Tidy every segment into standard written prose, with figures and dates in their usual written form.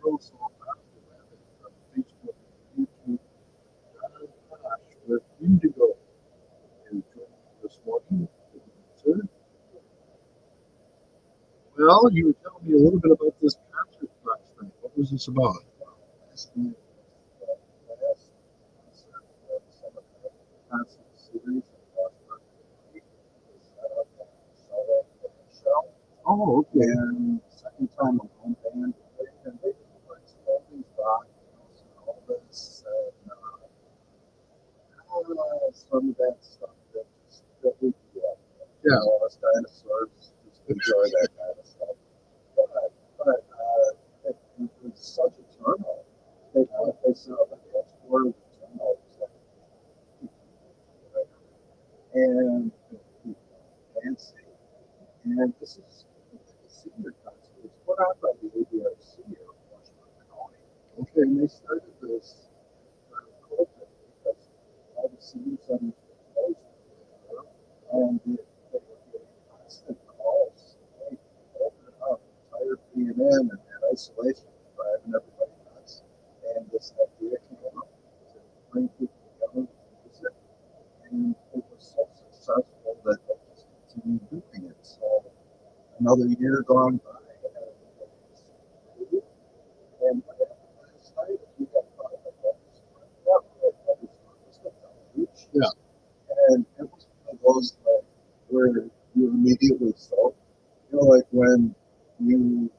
also after that on Facebook and YouTube. Gosh, with indiGO. You joined me this morning. Sir? Well, you were telling me a little bit about this concert last night. What was this about? Last night was the last concert of the summer concert series in Washburn. It was set up at the show. Oh, okay. And second time I'm home band. And they do like all these rock, some Elvis, and some of that stuff that we do. Yeah. All us dinosaurs just enjoy that kind of stuff. But it was such a turnout. They set up a dance floor with turnout was like 50 people, right? And people dancing. And this is the senior concert. It's put on by the ADRC here in Washington County. Okay, and they started this during COVID because all the senior centers were closed. And they were getting constant calls. Hey, open it up. I'm tired of being in and isolation, driving everybody nuts. And this idea came up to bring people together with music. And it was so successful that they just continued doing it. So another year gone by, and everybody's moved. And what happened last night is we got caught up in this. Yeah. And it was one of those like where you immediately felt, like when you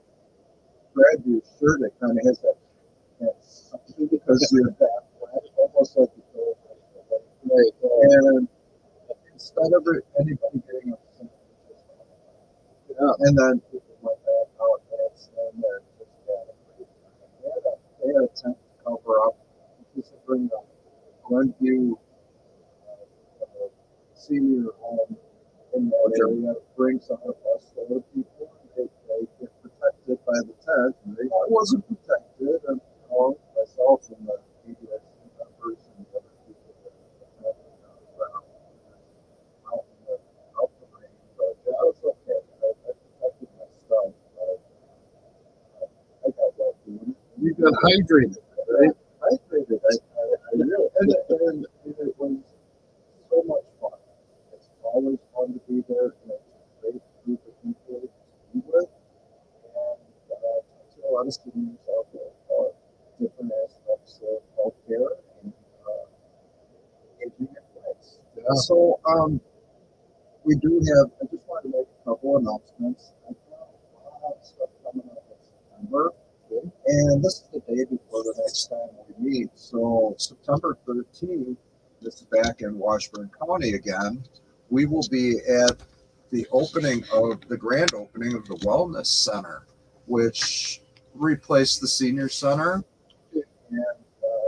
grab your shirt, it kind of has that suction because you're that flat, almost like you feel like right. And instead of anybody getting upset, yeah. And then people went back out dancing and just had a great time. They had a tent to cover up. This is bring the Glenview senior home in that area, brings some of us older people. They get protected by the tent. I wasn't protected, and myself and the ADS members and the other people that were around out in the rain, but it was okay. I protected my stuff. I got that doing it. You got hydrated, right? Hydrated. I really, and it was so much fun. It's always fun to be there, and it's a great group of people to be with. And talk to a lot of students out there about different aspects of healthcare and aging in place. Yeah. So we do have, I just wanted to make a couple announcements. I've got a lot of stuff coming up in September. Okay. And this is the day before the next time we meet. So September 13th, this is back in Washburn County again. We will be at the grand opening of the Wellness Center, which replaced the Senior Center. And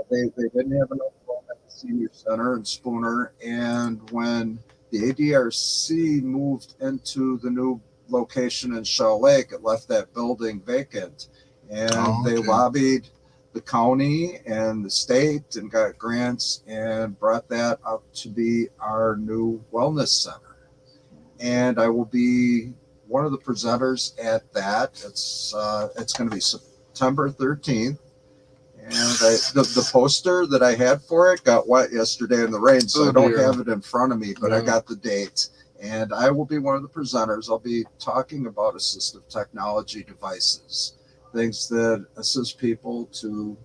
they didn't have enough room at the Senior Center in Spooner. And when the ADRC moved into the new location in Shell Lake, it left that building vacant. And they lobbied the county and the state and got grants and brought that up to be our new wellness center. And I will be one of the presenters at that. It's going to be September 13th. And the poster that I had for it got wet yesterday in the rain, so I don't have it in front of me, but I got the date. And I will be one of the presenters. I'll be talking about assistive technology devices, things that assist people to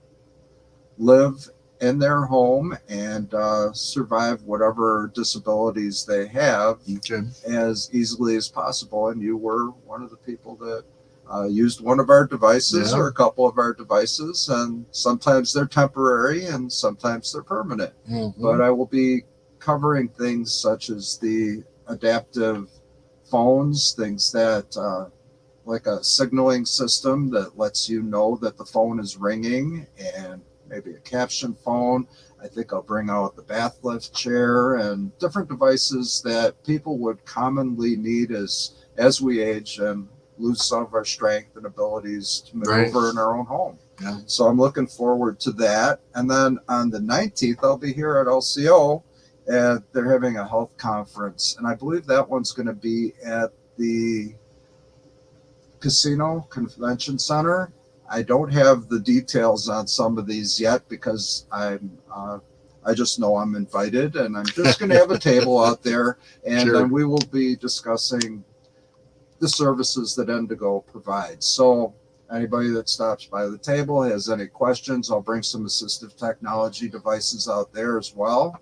live in their home and survive whatever disabilities they have as easily as possible. And you were one of the people that used one of our devices or a couple of our devices, and sometimes they're temporary and sometimes they're permanent. Mm-hmm. But I will be covering things such as the adaptive phones, things that like a signaling system that lets you know that the phone is ringing, and maybe a caption phone. I think I'll bring out the bath lift chair and different devices that people would commonly need as we age and lose some of our strength and abilities to maneuver in our own home. Yeah. So I'm looking forward to that. And then on the 19th, I'll be here at LCO, and they're having a health conference. And I believe that one's going to be at the Casino Convention Center. I don't have the details on some of these yet because I just know I'm invited, and I'm just going to have a table out there, and Sure. then we will be discussing the services that indiGO provides. So anybody that stops by the table has any questions, I'll bring some assistive technology devices out there as well.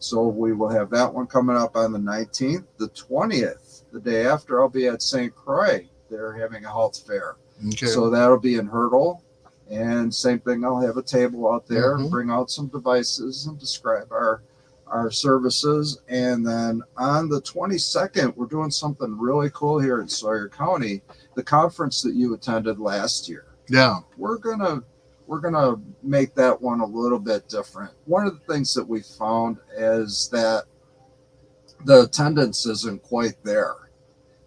So we will have that one coming up on the 19th. The 20th, the day after, I'll be at St. Croix. They're having a health fair. Okay. So that'll be in Hurdle. And same thing, I'll have a table out there and Mhm. bring out some devices and describe our services. And then on the 22nd, we're doing something really cool here in Sawyer County. The conference that you attended last year. Yeah. We're gonna make that one a little bit different. One of the things that we found is that the attendance isn't quite there.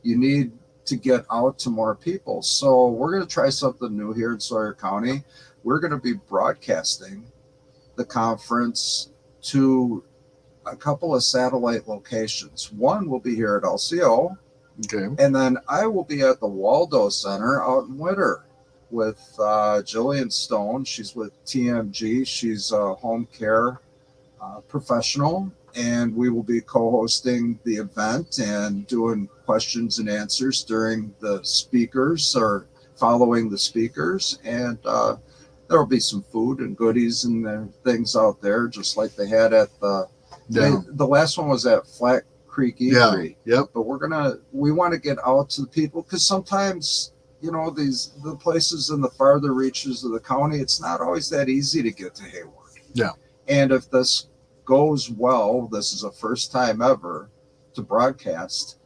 You need to get out to more people. So we're going to try something new here in Sawyer County. We're going to be broadcasting the conference to a couple of satellite locations. One will be here at LCO, Okay. and then I will be at the Waldo Center out in Witter with Jillian Stone. She's with TMG. She's a home care professional, and we will be co-hosting the event and doing questions and answers during the speakers or following the speakers. And there will be some food and goodies and things out there, just like they had at Yeah. the last one was at Flat Creek Yeah. Eatery. Yep. But we want to get out to the people because sometimes the places in the farther reaches of the county, it's not always that easy to get to Hayward. Yeah. And if this goes well, this is a first time ever to broadcast.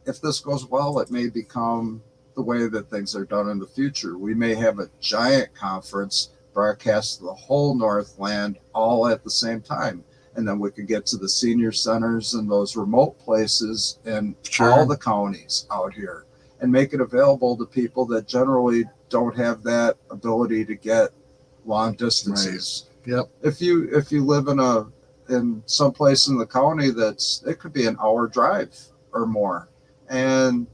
If this goes well, it may become the way that things are done in the future. We may have a giant conference broadcast to the whole Northland all at the same time. And then we could get to the senior centers and those remote places in Sure. all the counties out here and make it available to people that generally don't have that ability to get long distances. Yep. If you live in some place in the county it could be an hour drive or more, and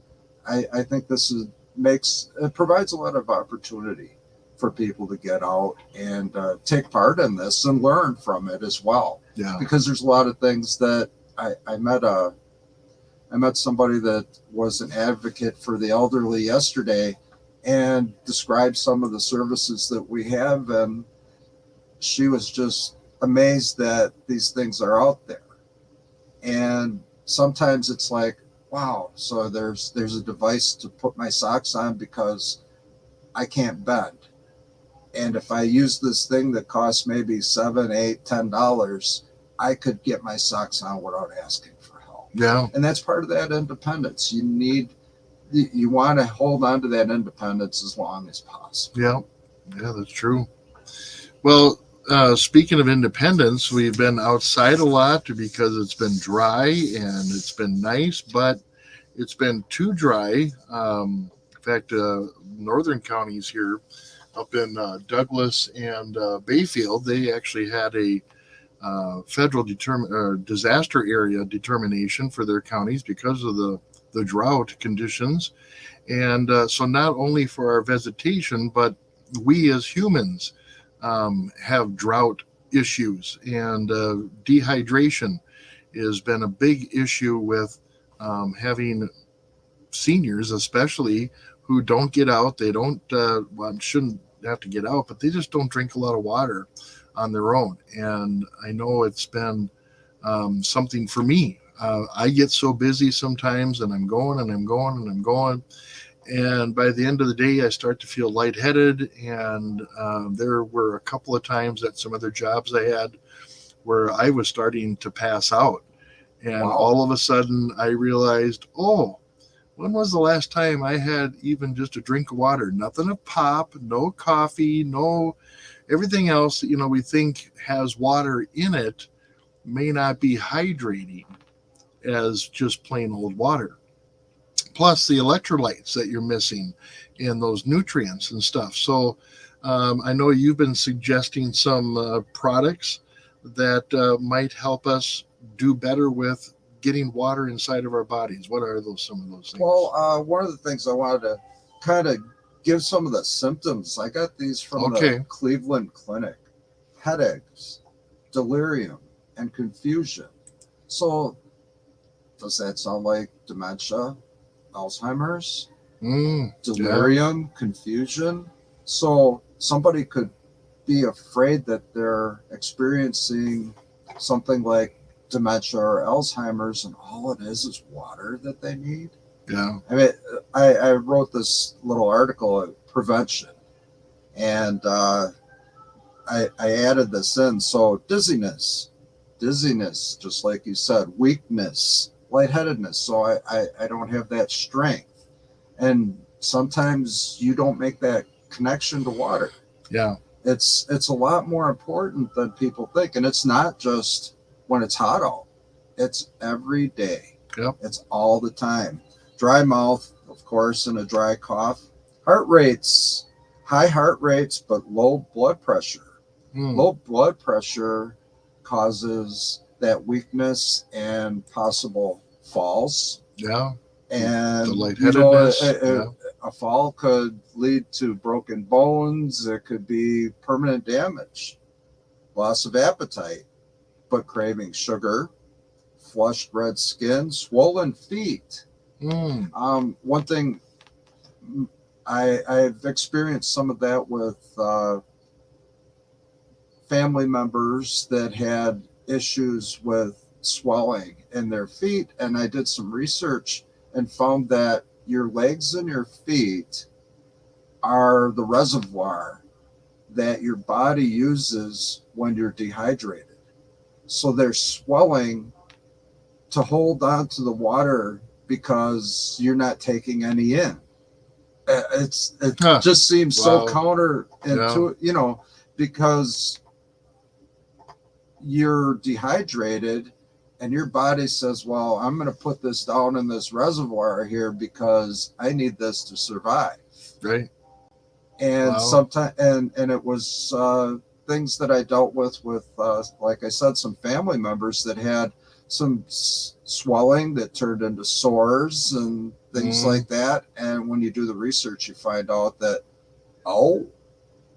I think it provides a lot of opportunity for people to get out and take part in this and learn from it as well. Yeah. Because there's a lot of things that I met somebody that was an advocate for the elderly yesterday and described some of the services that we have, and she was just amazed that these things are out there. And sometimes it's like, wow, so there's a device to put my socks on because I can't bend. And if I use this thing that costs maybe $7, $8, $10, I could get my socks on without asking for help. Yeah. And that's part of that independence. You want to hold on to that independence as long as possible. Yeah. Yeah, that's true. Well, speaking of independence, we've been outside a lot because it's been dry and it's been nice, but it's been too dry. In fact, northern counties here, up in Douglas and Bayfield, they actually had a federal disaster area determination for their counties because of the drought conditions. And so, not only for our vegetation, but we as humans have drought issues, and dehydration has been a big issue with having seniors, especially who don't get out. They don't, well, shouldn't have to get out, but they just don't drink a lot of water on their own. And I know it's been something for me. I get so busy sometimes, and I'm going and I'm going and I'm going. And by the end of the day, I start to feel lightheaded. And there were a couple of times at some other jobs I had where I was starting to pass out. And Wow. all of a sudden, I realized, oh, when was the last time I had even just a drink of water? Nothing of pop, no coffee, no everything else that we think has water in it may not be hydrating as just plain old water. Plus the electrolytes that you're missing in those nutrients and stuff. So I know you've been suggesting some products that might help us do better with getting water inside of our bodies. What are those? Some of those things? Well, one of the things I wanted to kind of give some of the symptoms. I got these from Okay. the Cleveland Clinic: headaches, delirium, and confusion. So, does that sound like dementia, Alzheimer's, Yeah. delirium, confusion? So, somebody could be afraid that they're experiencing something like dementia or Alzheimer's, and all it is water that they need. Yeah. I mean, I wrote this little article on prevention, and I added this in. So dizziness, just like you said, weakness, lightheadedness. So I don't have that strength, and sometimes you don't make that connection to water. Yeah. It's a lot more important than people think, and it's not just when it's hot out. It's every day. Yep. It's all the time. Dry mouth, of course, and a dry cough. Heart rates, high heart rates, but low blood pressure. Low blood pressure causes that weakness and possible falls. Yeah. And The lightheadedness. a fall could lead to broken bones. It could be permanent damage, loss of appetite, but craving sugar, flushed red skin, swollen feet. One thing I've experienced some of that with family members that had issues with swelling in their feet, and I did some research and found that your legs and your feet are the reservoir that your body uses when you're dehydrated. So they're swelling to hold on to the water because you're not taking any in. It just seems so counterintuitive, because you're dehydrated and your body says, well, I'm going to put this down in this reservoir here because I need this to survive. Right. And sometimes, and it was things that I dealt with, like I said, some family members that had some swelling that turned into sores and things like that. And when you do the research, you find out that, well,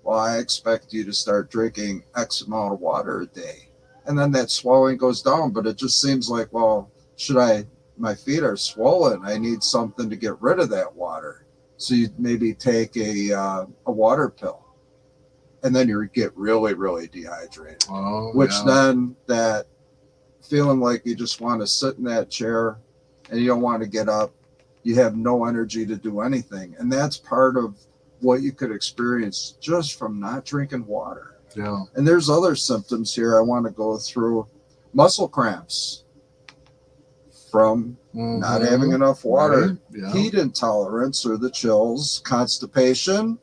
I expect you to start drinking X amount of water a day. And then that swelling goes down, but it just seems like, well, my feet are swollen. I need something to get rid of that water. So you maybe take a water pill, and then you get really, really dehydrated. Then that feeling like you just want to sit in that chair and you don't want to get up, you have no energy to do anything. And that's part of what you could experience just from not drinking water. Yeah. And there's other symptoms here I want to go through. Muscle cramps from not having enough water, right. Yeah. Heat intolerance or the chills, constipation,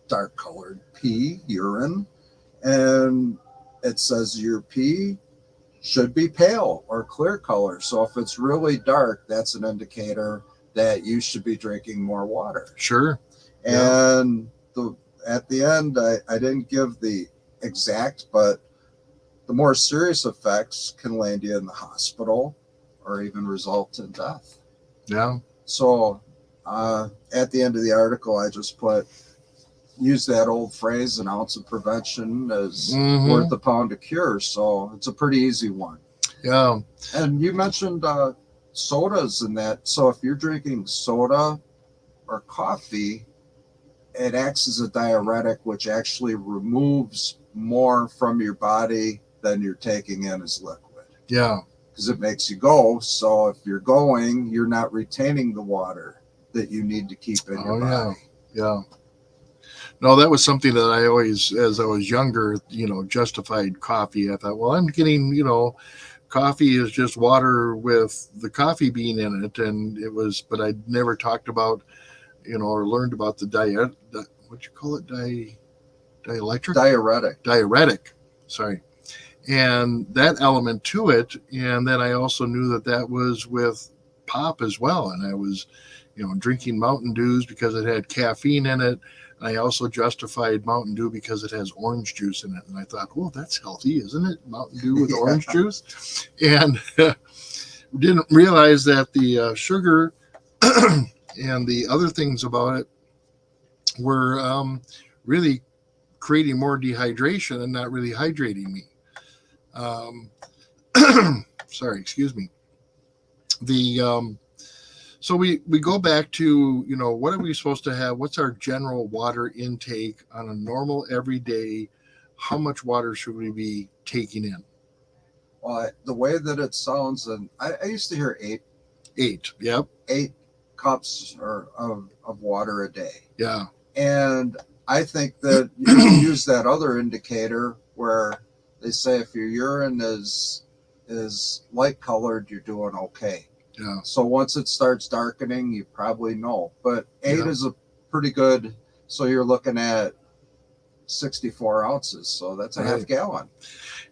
dark colored pee, urine, and it says your pee should be pale or clear color. So if it's really dark, that's an indicator that you should be drinking more water. Sure. And at the end, I didn't give the exact, but the more serious effects can land you in the hospital or even result in death. Yeah. So at the end of the article, I just use that old phrase, an ounce of prevention is worth a pound of cure. So it's a pretty easy one. Yeah. And you mentioned sodas and that. So if you're drinking soda or coffee, it acts as a diuretic, which actually removes more from your body than you're taking in as liquid. Yeah. Because it makes you go. So if you're going, you're not retaining the water that you need to keep in your body. Yeah. No, that was something that I always, as I was younger, justified coffee. I thought, well, I'm getting, coffee is just water with the coffee bean in it. And it was, but I never talked about, or learned about the what you call it? Dielectric? Diuretic. Sorry. And that element to it. And then I also knew that was with pop as well. And I was, drinking Mountain Dews because it had caffeine in it. And I also justified Mountain Dew because it has orange juice in it. And I thought, oh, that's healthy, isn't it? Mountain Dew with orange juice. And didn't realize that the sugar and the other things about it were really creating more dehydration and not really hydrating me. Um, sorry, excuse me. The So we go back to, what are we supposed to have? What's our general water intake on a normal everyday? How much water should we be taking in? The way that it sounds, and I used to hear 8. Yep. 8 cups of water a day. Yeah. And I think that you can use that other indicator where they say if your urine is light colored, you're doing okay. Yeah. So once it starts darkening, you probably know. But 8 Yeah. is a pretty good. So you're looking at 64 ounces. So that's a half Right. gallon.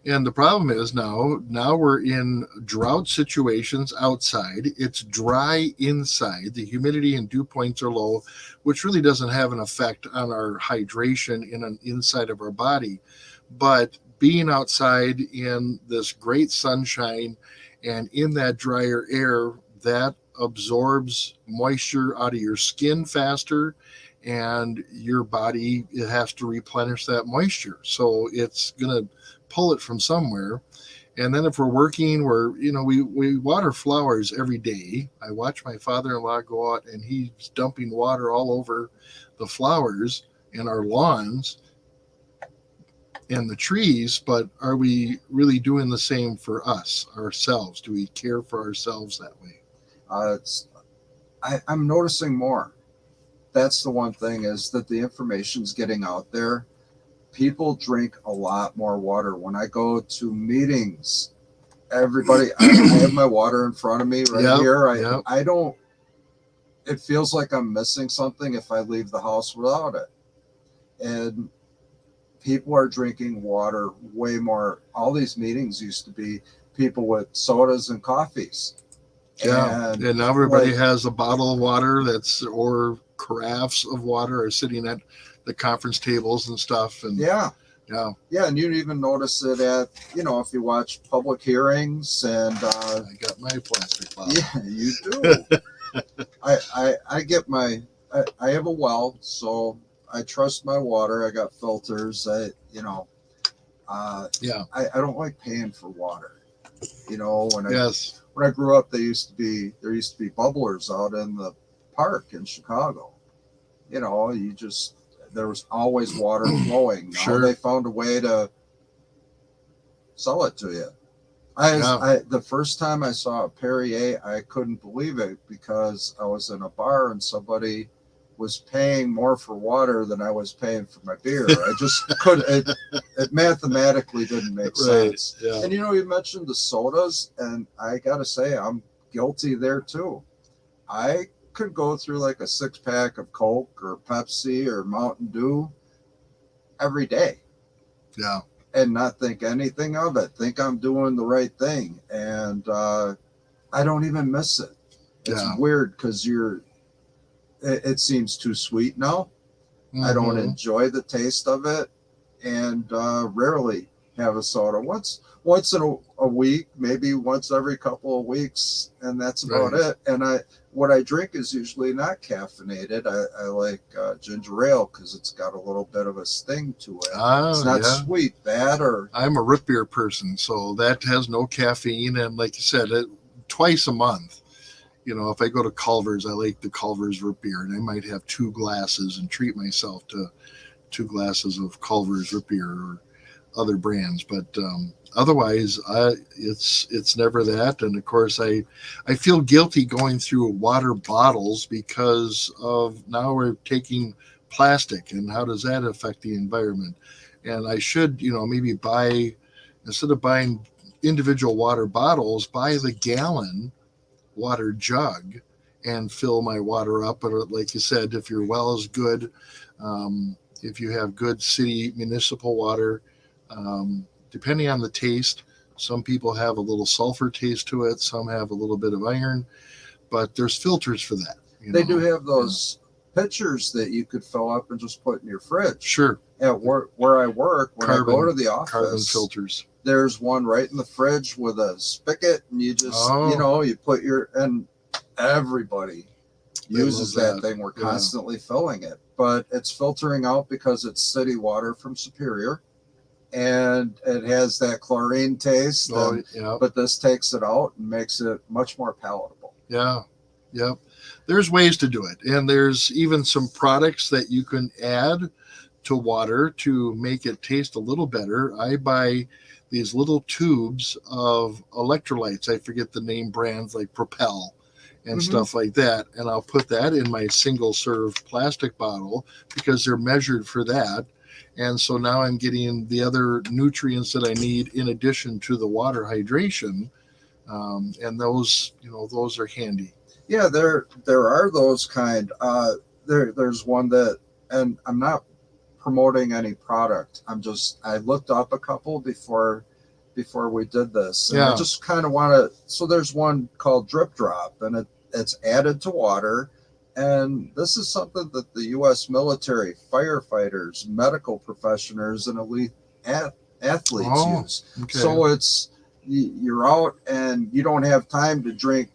And the problem is now we're in drought situations outside. It's dry inside. The humidity and dew points are low, which really doesn't have an effect on our hydration inside of our body. But being outside in this great sunshine and in that drier air, that absorbs moisture out of your skin faster, and your body, it has to replenish that moisture. So it's going to pull it from somewhere. And then if we're working, we water flowers every day. I watch my father-in-law go out and he's dumping water all over the flowers and our lawns and the trees, but are we really doing the same for us, ourselves? Do we care for ourselves that way? I'm noticing more. That's the one thing, is that the information's getting out there. People drink a lot more water. When I go to meetings, everybody, I have my water in front of me right here. Yep. I don't, it feels like I'm missing something if I leave the house without it. And people are drinking water way more. All these meetings used to be people with sodas and coffees. Yeah. And now everybody has a bottle of water or carafes of water are sitting at the conference tables and stuff. And yeah. Yeah. And you'd even notice it at, if you watch public hearings and I got my plastic bottle. Yeah, you do. I get I have a well, so I trust my water. I got filters. Yeah. I don't like paying for water. Yes. When I grew up, there used to be bubblers out in the park in Chicago. There was always water flowing. Now Sure. they found a way to sell it to you. The first time I saw a Perrier, I couldn't believe it, because I was in a bar and somebody was paying more for water than I was paying for my beer. I just couldn't. It mathematically didn't make sense. Yeah. And you mentioned the sodas, and I gotta say, I'm guilty there too. I could go through like a 6-pack of Coke or Pepsi or Mountain Dew every day. Yeah. And not think anything of it. Think I'm doing the right thing, and I don't even miss it. It's weird because it seems too sweet now. Mm-hmm. I don't enjoy the taste of it, and rarely have a soda. Once in a week, maybe once every couple of weeks, and that's about it. And what I drink is usually not caffeinated. I like ginger ale because it's got a little bit of a sting to it. It's not sweet, bad, or... I'm a root beer person, so that has no caffeine, and like you said, twice a month. If I go to Culver's, I like the Culver's root beer, and I might have 2 glasses and treat myself to 2 glasses of Culver's root beer or other brands. But otherwise, it's never that. And of course, I feel guilty going through water bottles because of now we're taking plastic, and how does that affect the environment? And I should, maybe instead of buying individual water bottles, buy the gallon water jug and fill my water up. But like you said, if your well is good, if you have good city municipal water, depending on the taste, some people have a little sulfur taste to it, some have a little bit of iron, but there's filters for that. They do have those pitchers that you could fill up and just put in your fridge. Sure. At where I work, when I go to the office, carbon filters. There's one right in the fridge with a spigot, and you just, you put and everybody uses that thing. We're constantly filling it. but it's filtering out because it's city water from Superior, and it has that chlorine taste. Oh, And yeah. but this takes it out and makes it much more palatable. Yeah. Yep. There's ways to do it. And there's even some products that you can add to water to make it taste a little better. I buy these little tubes of electrolytes. I forget the name brands like Propel and Hmm. stuff like that. And I'll put that in my single serve plastic bottle because they're measured for that. And so now I'm getting the other nutrients that I need in addition to the water hydration. And those, those are handy. Yeah, there are those kind. There's one that, and I'm not promoting any product. I looked up a couple before we did this, and I Yeah. just kind of want to. So there's one called Drip Drop, and it's added to water, and this is something that the U.S. military, firefighters, medical professionals, and elite athletes Oh, use. okay. So you're out and you don't have time to drink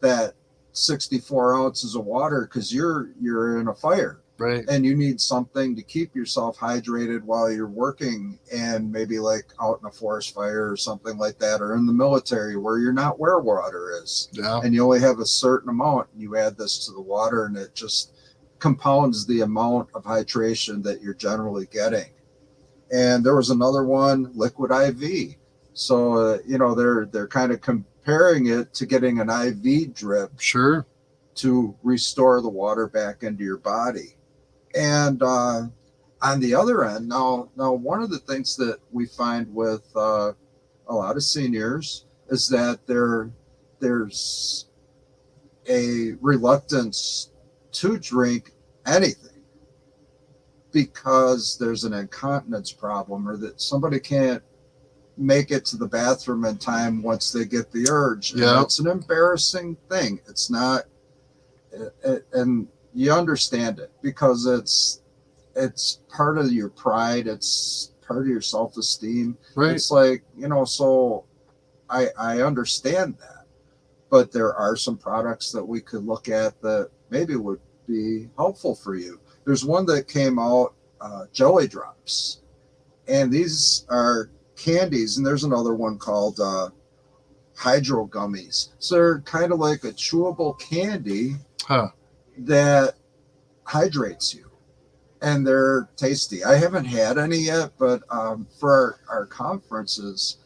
that 64 ounces of water because you're in a fire Right. and you need something to keep yourself hydrated while you're working, and maybe like out in a forest fire or something like that, or in the military where you're not where water is Yeah. and you only have a certain amount, and you add this to the water and it just compounds the amount of hydration that you're generally getting. And there was another one, Liquid IV. So they're kind of comparing it to getting an IV drip Sure. to restore the water back into your body. And on the other end, now one of the things that we find with a lot of seniors is that there's a reluctance to drink anything because there's an incontinence problem, or that somebody can't make it to the bathroom in time once they get the urge. And Yeah. it's an embarrassing thing. It's not, and you understand it because it's part of your pride. It's part of your self-esteem. Right. It's like, so I understand that, but there are some products that we could look at that maybe would be helpful for you. There's one that came out, jelly drops, and these are candies, and there's another one called hydro gummies. So they're kind of like a chewable candy Huh. that hydrates you, and they're tasty. I haven't had any yet, but for our conferences,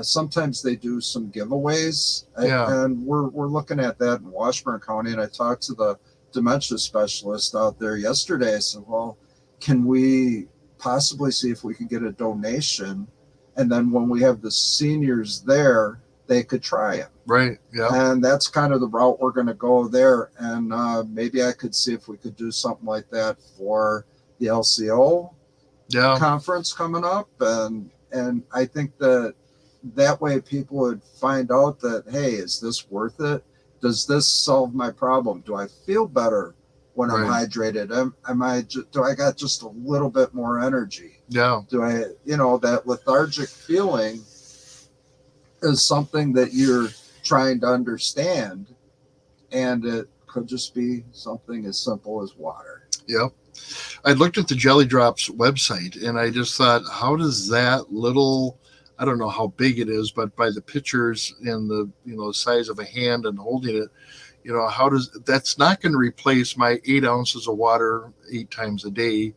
sometimes they do some giveaways, Yeah. and we're looking at that in Washburn County. And I talked to the dementia specialist out there yesterday. I said, well, can we possibly see if we could get a donation, and then when we have the seniors there, they could try it. Right. Yeah. And that's kind of the route we're going to go there. And maybe I could see if we could do something like that for the LCO Yeah. conference coming up. And I think that way people would find out that, hey, is this worth it? Does this solve my problem? Do I feel better when I'm Right. hydrated? Do I got just a little bit more energy? Yeah. Do I, that lethargic feeling is something that you're trying to understand, and it could just be something as simple as water. Yep. I looked at the Jelly Drops website and I just thought, how does that little, I don't know how big it is, but by the pictures and the size of a hand and holding it, how does that's not going to replace my 8 ounces of water 8 times a day.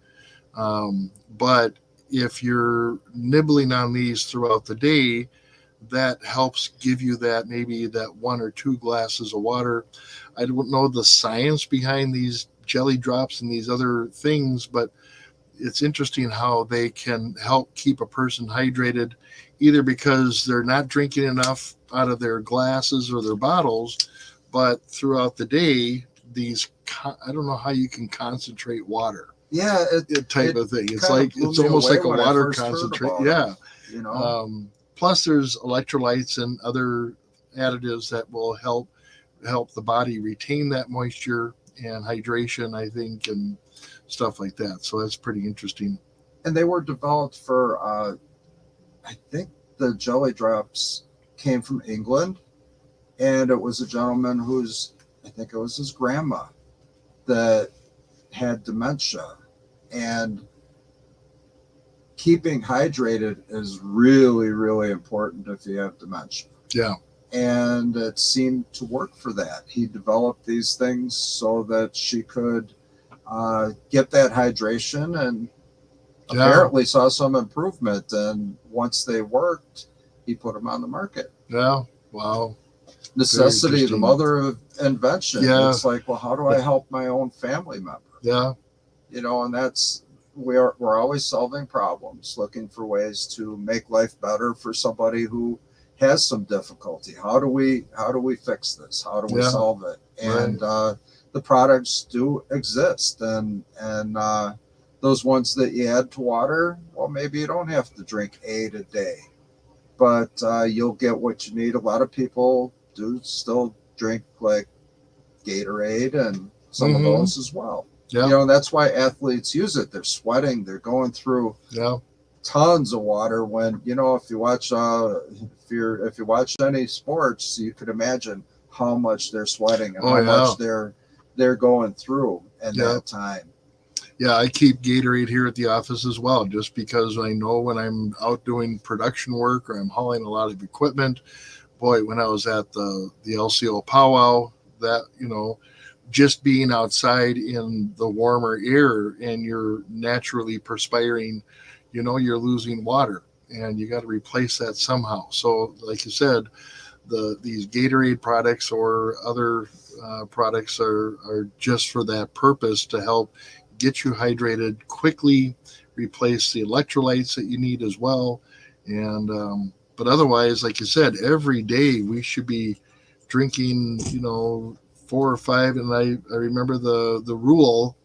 But if you're nibbling on these throughout the day, that helps give you that maybe that 1 or 2 glasses of water. I don't know the science behind these jelly drops and these other things, but it's interesting how they can help keep a person hydrated, either because they're not drinking enough out of their glasses or their bottles, but throughout the day, I don't know how you can concentrate water. Yeah, Type of thing. It's kind of like blew it's me almost away like a when I water first heard concentrate. about Yeah. it. Plus, there's electrolytes and other additives that will help the body retain that moisture and hydration, I think, and stuff like that. So that's pretty interesting. And they were developed for, I think the jelly drops came from England, and it was a gentleman I think it was his grandma that had dementia, and keeping hydrated is really, really important if you have dementia. Yeah. And it seemed to work for that. He developed these things so that she could get that hydration, and Yeah. apparently saw some improvement. And once they worked, he put them on the market. Yeah. Wow. Very Necessity, the interesting. mother of invention. Yeah. It's like, well, how do I help my own family member? Yeah. And that's we're always solving problems, looking for ways to make life better for somebody who has some difficulty. How do we fix this? How do we Yeah. solve it? Right. And the products do exist, and those ones that you add to water, well, maybe you don't have to drink 8 a day, but you'll get what you need. A lot of people do still drink like Gatorade and some of Mm-hmm. those as well. Yeah. And that's why athletes use it. They're sweating, they're going through Yeah. tons of water. When if you watch if you watch any sports, you could imagine how much they're sweating and Oh, how yeah. much they're going through in Yeah. that time. Yeah, I keep Gatorade here at the office as well, just because I know when I'm out doing production work or I'm hauling a lot of equipment. Boy, when I was at the LCO powwow, that just being outside in the warmer air and you're naturally perspiring, you're losing water, and you got to replace that somehow. So, like you said, these Gatorade products or other products are just for that purpose, to help get you hydrated quickly, replace the electrolytes that you need as well, and but otherwise, like you said, every day we should be drinking, 4 or 5. And I remember the rule: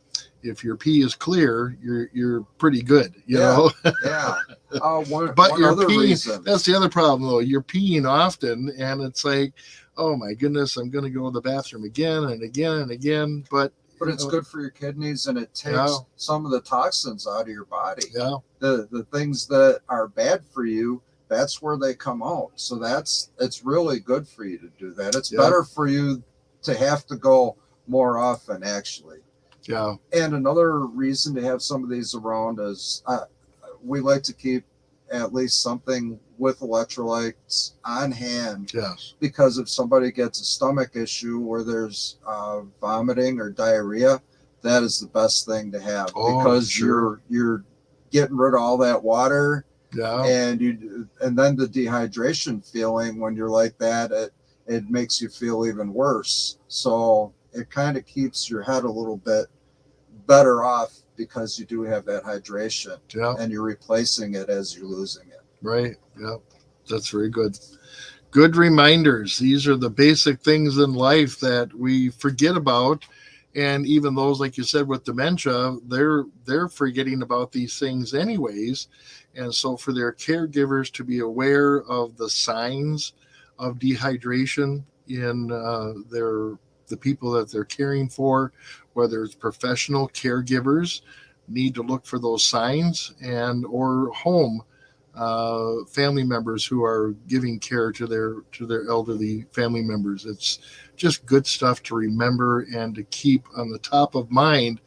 if your pee is clear, you're pretty good, Yeah, yeah. But One you're other peeing. reason. That's the other problem, though. You're peeing often, and it's like, oh my goodness, I'm going to go to the bathroom again and again and again. But It's good for your kidneys, and it takes Yeah. some of the toxins out of your body. Yeah. The things that are bad for you, that's where they come out. So it's really good for you to do that. It's Yeah. better for you to have to go more often, actually. Yeah. And another reason to have some of these around is we like to keep at least something with electrolytes on hand, Yes. because if somebody gets a stomach issue where there's vomiting or diarrhea, that is the best thing to have, Oh, because sure. you're getting rid of all that water, Yeah. and then the dehydration feeling when you're like that, it makes you feel even worse. So it kind of keeps your head a little bit better off, because you do have that hydration, Yeah. and you're replacing it as you're losing it. Right. Yeah. That's very good. Good reminders. These are the basic things in life that we forget about. And even those, like you said, with dementia, they're forgetting about these things anyways. And so for their caregivers to be aware of the signs of dehydration in the people that they're caring for, whether it's professional caregivers, need to look for those signs, and or home family members who are giving care to their elderly family members. It's just good stuff to remember and to keep on the top of mind.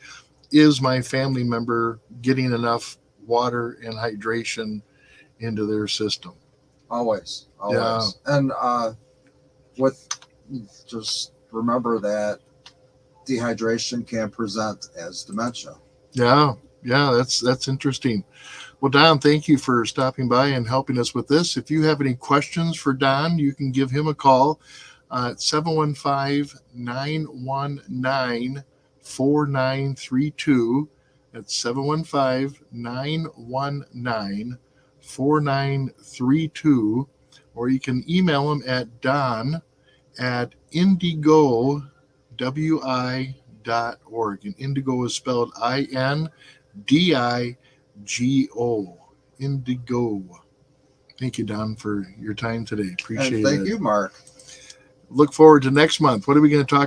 Is my family member getting enough water and hydration into their system? Always, Yeah. always. And with just remember that dehydration can present as dementia. Yeah. Yeah. That's interesting. Well, Don, thank you for stopping by and helping us with this. If you have any questions for Don, you can give him a call at 715-919-4932. That's 715-919-4932. Or you can email him at don at indigowi.org. And indigo is spelled INDIGO. indigo. Thank you, Don, for your time today. Appreciate And thank it. you, Mark. Look forward to next month. What are we going to talk